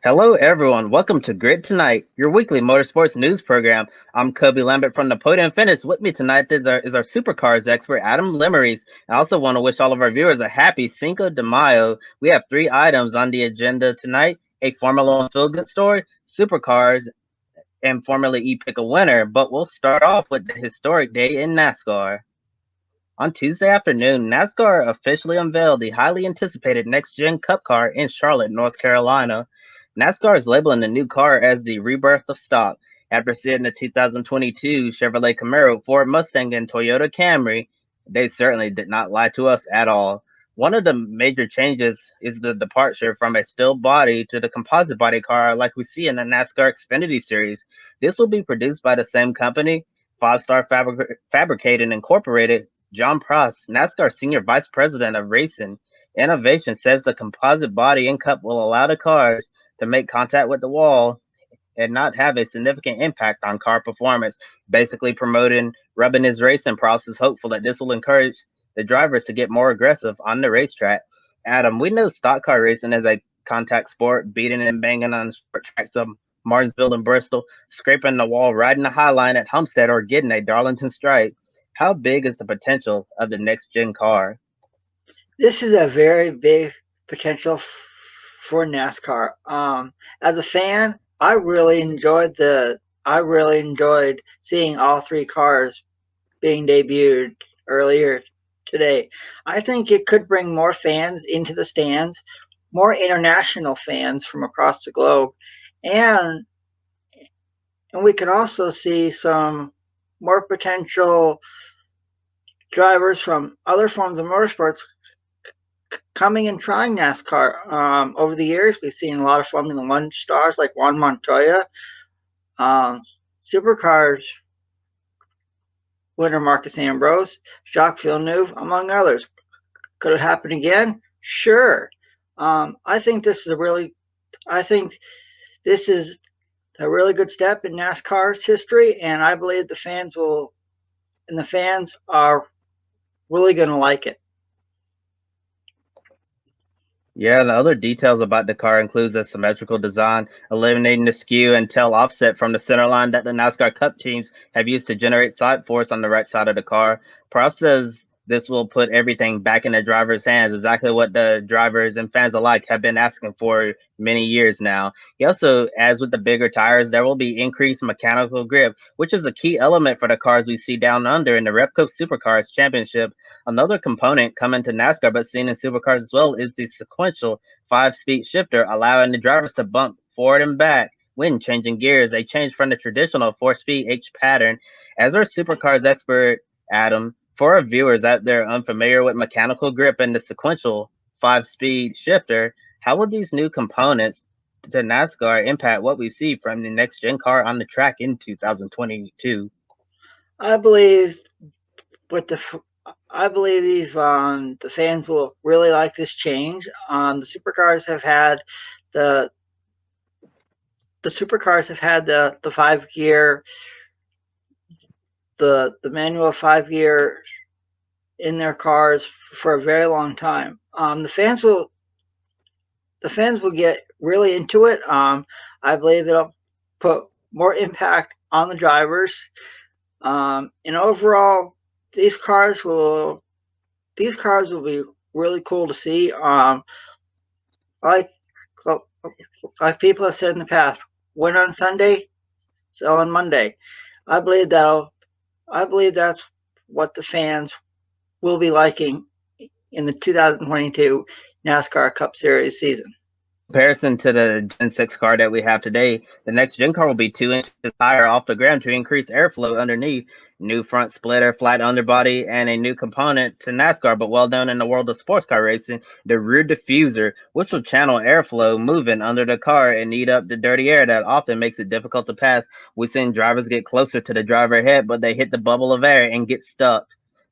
Hello, everyone. Welcome to Grid Tonight, your weekly motorsports news program. I'm Kobe Lambert from the Podium Finish. With me tonight is our supercars expert, Adam Limerys. I also want to wish all of our viewers a happy Cinco de Mayo. We have three items on the agenda tonight: a Formula One feel-good story, supercars, and Formula E pick a winner. But we'll start off with the historic day in NASCAR. On Tuesday afternoon, NASCAR officially unveiled the highly anticipated Next Gen Cup car in Charlotte, North Carolina. NASCAR is labeling the new car as the rebirth of stock. After seeing the 2022 Chevrolet Camaro, Ford Mustang, and Toyota Camry, they certainly did not lie to us at all. One of the major changes is the departure from a steel body to the composite body car like we see in the NASCAR Xfinity Series. This will be produced by the same company, Five Star Fabricated Incorporated. John Pross, NASCAR Senior Vice President of Racing Innovation, says the composite body and cup will allow the cars to make contact with the wall and not have a significant impact on car performance, basically promoting rubbing his racing process, hopeful that this will encourage the drivers to get more aggressive on the racetrack. Adam, we know stock car racing is a contact sport, beating and banging on short tracks of Martinsville and Bristol, scraping the wall, riding the high line at Homestead, or getting a Darlington stripe. How big is the potential of the next gen car? This is a very big potential for NASCAR. As a fan, I really enjoyed seeing all three cars being debuted earlier today. I think it could bring more fans into the stands, more international fans from across the globe, and and we could also see some more potential drivers from other forms of motorsports coming and trying NASCAR. Over the years, we've seen a lot of Formula One stars like Juan Montoya, um, supercars winner Marcus Ambrose, Jacques Villeneuve, among others. Could it happen again? Sure. I think this is a really, I think this is a really good step in NASCAR's history, and I believe the fans are really going to like it. Yeah, the other details about the car includes a symmetrical design, eliminating the skew and tail offset from the center line that the NASCAR Cup teams have used to generate side force on the right side of the car. Prof says this will put everything back in the driver's hands, exactly what the drivers and fans alike have been asking for many years now. He also adds with the bigger tires, there will be increased mechanical grip, which is a key element for the cars we see down under in the Repco Supercars Championship. Another component coming to NASCAR but seen in supercars as well is the sequential 5-speed shifter, allowing the drivers to bump forward and back when changing gears, a change from the traditional 4-speed H pattern. As our supercars expert, Adam, for our viewers out there unfamiliar with mechanical grip and the sequential 5-speed shifter, how will these new components to NASCAR impact what we see from the next gen car on the track in 2022? I believe with I believe the fans will really like this change. The supercars have had the the supercars have had the 5 gear the manual 5 gear in their cars for a very long time. The fans will get really into it. I believe it'll put more impact on the drivers. And overall, these cars will these cars will be really cool to see. Like like people have said in the past, win on Sunday, sell on Monday. I believe that I believe that's what the fans will be liking in the 2022 NASCAR Cup Series season. Comparison to the Gen 6 car that we have today, the next gen car will be 2 inches higher off the ground to increase airflow underneath. New front splitter, flat underbody, and a new component to NASCAR, but well known in the world of sports car racing, the rear diffuser, which will channel airflow moving under the car and eat up the dirty air that often makes it difficult to pass. We've seen drivers get closer to the driver head, but they hit the bubble of air and get stuck.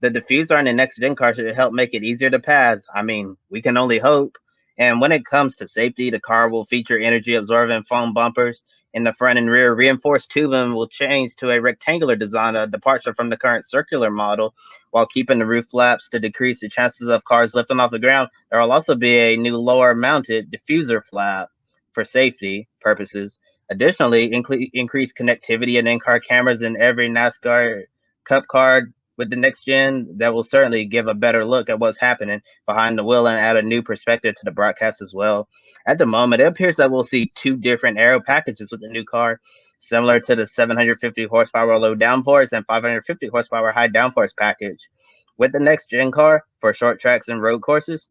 The diffuser on the next gen car should help make it easier to pass. I mean, we can only hope. And when it comes to safety, the car will feature energy absorbing foam bumpers in the front and rear. Reinforced tubing will change to a rectangular design, a departure from the current circular model, while keeping the roof flaps to decrease the chances of cars lifting off the ground. There will also be a new lower mounted diffuser flap. for safety purposes. Additionally, increased connectivity and in-car cameras in every NASCAR Cup car with the next gen that will certainly give a better look at what's happening behind the wheel and add a new perspective to the broadcast as well. At the moment, it appears that we'll see two different aero packages with the new car, similar to the 750 horsepower low downforce and 550 horsepower high downforce package. With the next gen car for short tracks and road courses,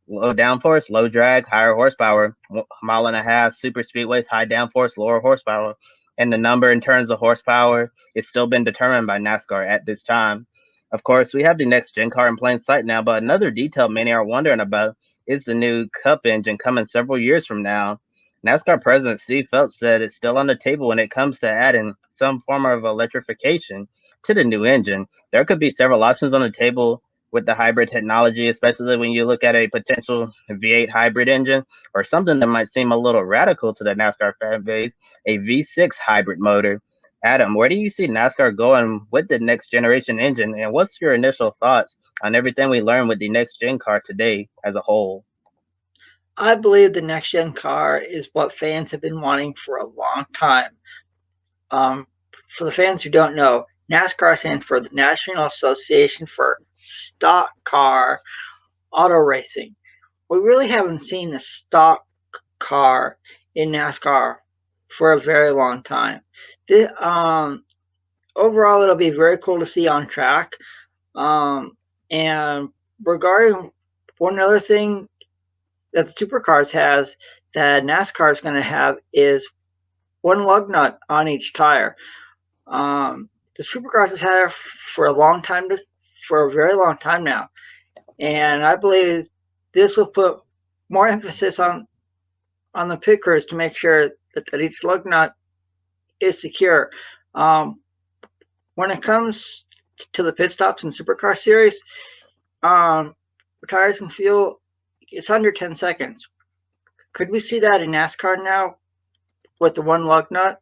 low downforce, low drag, higher horsepower, mile and a half, super speedways, high downforce, lower horsepower. And the number in terms of horsepower is still been determined by NASCAR at this time. Of course, we have the next gen car in plain sight now, but another detail many are wondering about is the new Cup engine coming several years from now. NASCAR President Steve Phelps said it's still on the table when it comes to adding some form of electrification to the new engine. There could be several options on the table with the hybrid technology, especially when you look at a potential V8 hybrid engine or something that might seem a little radical to the NASCAR fan base, a V6 hybrid motor. Adam, where do you see NASCAR going with the next generation engine, and what's your initial thoughts on everything we learned with the next gen car today as a whole? I believe the next gen car is what fans have been wanting for a long time. Um, for the fans who don't know, NASCAR stands for the National Association for Stock Car Auto Racing. We really haven't seen a stock car in NASCAR for a very long time. This, overall, it'll be very cool to see on track. And regarding one other thing that the supercars has that NASCAR is going to have is one lug nut on each tire. The supercars have had it for a long time, for a very long time now, and I believe this will put more emphasis on the pit crews to make sure that each lug nut is secure. Um, when it comes to the pit stops in Supercar Series, um, tires and fuel, it's under 10 seconds. Could we see that in NASCAR now with the one lug nut?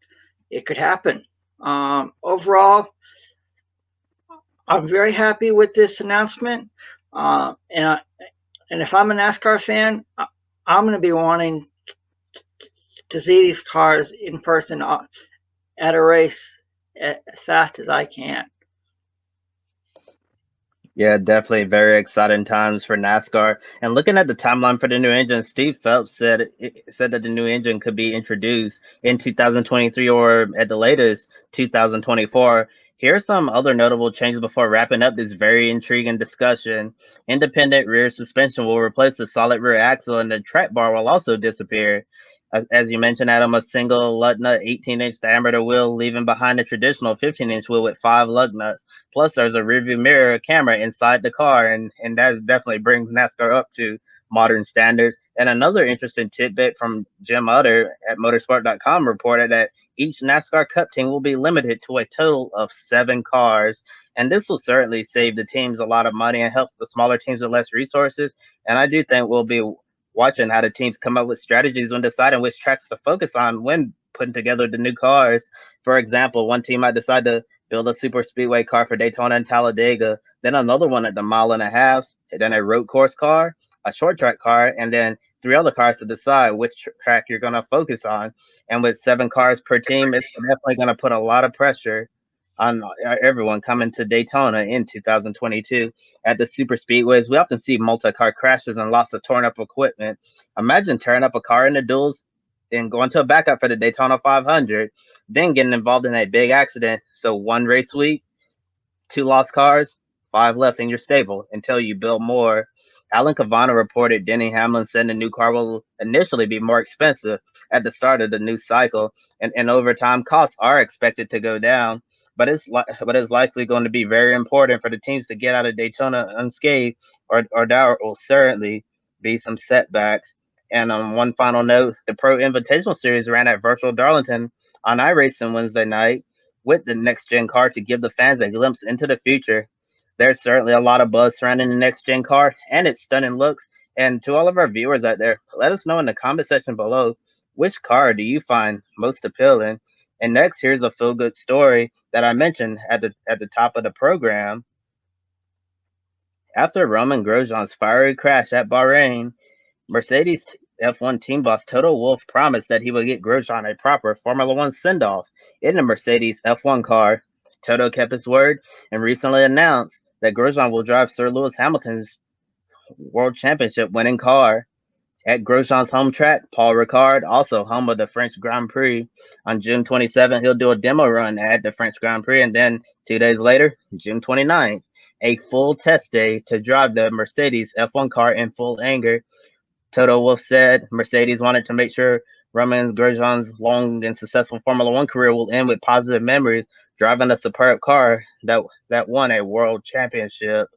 It could happen. Overall, I'm very happy with this announcement. And if I'm a NASCAR fan, I'm going to be wanting to see these cars in person at a race as fast as I can. Yeah, definitely very exciting times for NASCAR. And looking at the timeline for the new engine, Steve Phelps said that the new engine could be introduced in 2023 or at the latest 2024. Here are some other notable changes before wrapping up this very intriguing discussion. Independent rear suspension will replace the solid rear axle, and the track bar will also disappear. As you mentioned, Adam, a single lug nut 18-inch diameter wheel, leaving behind the traditional 15-inch wheel with 5 lug nuts. Plus, there's a rearview mirror camera inside the car, and that definitely brings NASCAR up to modern standards. And another interesting tidbit from Jim Utter at motorsport.com reported that each NASCAR Cup team will be limited to a total of 7 cars. And this will certainly save the teams a lot of money and help the smaller teams with less resources. And I do think we'll be watching how the teams come up with strategies when deciding which tracks to focus on when putting together the new cars. For example, one team might decide to build a super speedway car for Daytona and Talladega, then another one at the mile and a half, then a road course car, a short track car, and then 3 other cars to decide which track you're going to focus on. And with 7 cars per team, it's definitely going to put a lot of pressure on everyone coming to Daytona in 2022. At the super speedways, we often see multi-car crashes and loss of torn up equipment. Imagine tearing up a car in the duels, then going to a backup for the Daytona 500, then getting involved in a big accident. So one race week, 2 lost cars, 5 left in your stable until you build more. Alan Cavana reported Denny Hamlin said the new car will initially be more expensive at the start of the new cycle, and over time costs are expected to go down. But it's likely going to be very important for the teams to get out of Daytona unscathed, or there will certainly be some setbacks. And on one final note, the Pro Invitational Series ran at Virtual Darlington on iRacing Wednesday night with the next gen car to give the fans a glimpse into the future. There's certainly a lot of buzz surrounding the next gen car and its stunning looks. And to all of our viewers out there, let us know in the comment section below which car do you find most appealing. And next, here's a feel good story that I mentioned at the top of the program. After Romain Grosjean's fiery crash at Bahrain, Mercedes F1 team boss Toto Wolff promised that he would get Grosjean a proper Formula One send off in the Mercedes F1 car. Toto kept his word and recently announced that Grosjean will drive Sir Lewis Hamilton's World Championship winning car at Grosjean's home track, Paul Ricard, also home of the French Grand Prix. On June 27th, he'll do a demo run at the French Grand Prix, and then 2 days later, June 29th, a full test day to drive the Mercedes F1 car in full anger. Toto Wolff said Mercedes wanted to make sure Romain Grosjean's long and successful Formula One career will end with positive memories, driving a superb car that won a world championship.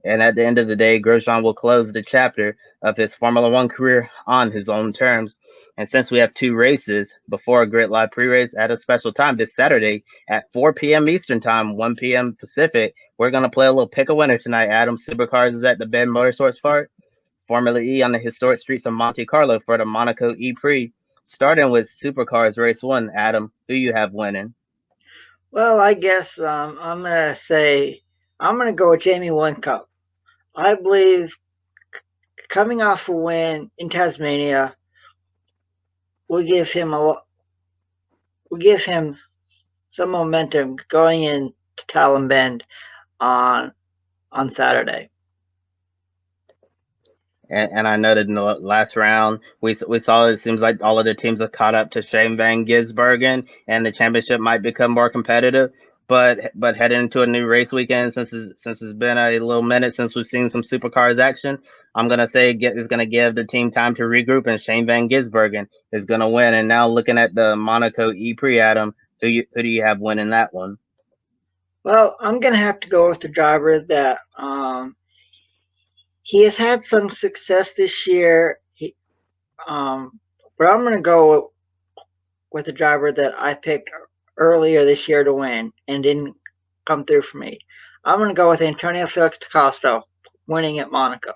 And at the end of the day, Grosjean will close the chapter of his Formula One career on his own terms. And since we have two races before a Grid Live pre-race at a special time this Saturday at 4 p.m. Eastern Time, 1 p.m. Pacific, we're going to play a little pick a winner tonight. Adam, Supercars is at the Ben Motorsports Park. Formula E on the historic streets of Monte Carlo for the Monaco E-Prix. Starting with Supercars Race 1, Adam, who you have winning? Well, I guess I'm gonna go with Jamie Whincup. I believe coming off a win in Tasmania will give him will give him some momentum going into Talon Bend on Saturday. And I noted in the last round, we saw it seems like all of the teams have caught up to Shane Van Gisbergen, and the championship might become more competitive. But heading into a new race weekend, since it's been a little minute since we've seen some supercars action, I'm gonna say is gonna give the team time to regroup, and Shane Van Gisbergen is gonna win. And now looking at the Monaco E-Prix, Adam, who do you have winning that one? Well, I'm gonna have to go with the driver that he has had some success this year. But I'm gonna go with the driver that I picked earlier this year to win and didn't come through for me. I'm going to go with Antonio Felix da Costa winning at Monaco.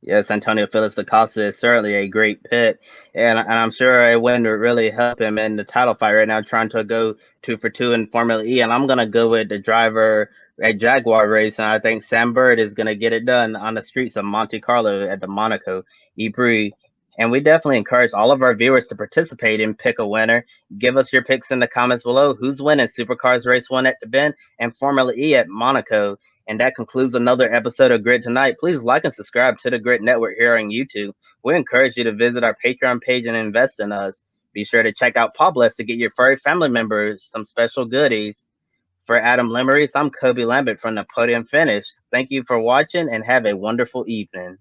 Yes, Antonio Felix da Costa is certainly a great pick, and I'm sure a win would really help him in the title fight right now, trying to go 2 for 2 in Formula E. And I'm gonna go with the driver at Jaguar race, and I think Sam Bird is gonna get it done on the streets of Monte Carlo at the Monaco E-Prix. And we definitely encourage all of our viewers to participate in Pick a Winner. Give us your picks in the comments below. Who's winning Supercars Race 1 at the Bend and Formula E at Monaco? And that concludes another episode of Grid Tonight. Please like and subscribe to the Grid Network here on YouTube. We encourage you to visit our Patreon page and invest in us. Be sure to check out Pawbless to get your furry family members some special goodies. For Adam Lemeries, I'm Kobe Lambert from the Podium Finish. Thank you for watching and have a wonderful evening.